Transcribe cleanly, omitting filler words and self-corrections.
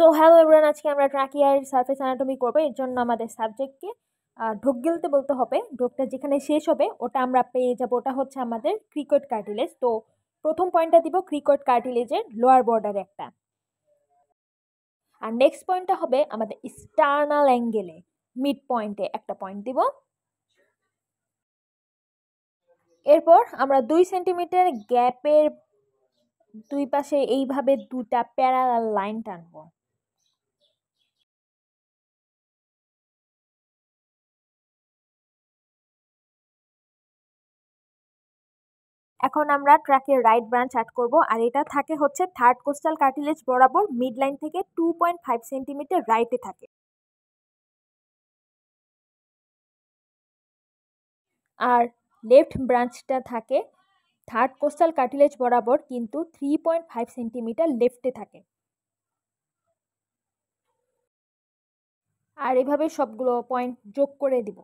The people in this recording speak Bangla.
সো হ্যালো এভরিওয়ান, আজকে আমরা ট্রাকিয়ার সারফেস অ্যানাটমি করবো। এর জন্য আমাদের সাবজেক্টকে ঢোক গিলতে বলতে হবে। ঢোকটা যেখানে শেষ হবে ওটা আমরা পেয়ে যাবো, ওটা হচ্ছে আমাদের ক্রিকয়েড কার্টিলেজ। তো প্রথম পয়েন্টটা দিব ক্রিকয়েড কার্টিলেজের লোয়ার বর্ডারে একটা, আর নেক্সট পয়েন্টটা হবে আমাদের স্টার্নাল অ্যাঙ্গেলে মিড পয়েন্টে একটা পয়েন্ট দিব। এরপর আমরা 2 সেন্টিমিটার গ্যাপের দুই পাশে এইভাবে দুটা প্যারালাল লাইন টানবো। এখন আমরা ট্র্যাকের রাইট ব্রাঞ্চ অ্যাড করব, আর এটা থাকে হচ্ছে থার্ড কোস্টাল কার্টিলেজ বরাবর মিড লাইন থেকে 2.5 সেন্টিমিটার রাইটে থাকে। আর লেফট ব্রাঞ্চটা থাকে থার্ড কোস্টাল কার্টিলেজ বরাবর, কিন্তু 3.5 সেন্টিমিটার লেফটে থাকে। আর এভাবে সবগুলো পয়েন্ট যোগ করে দিব।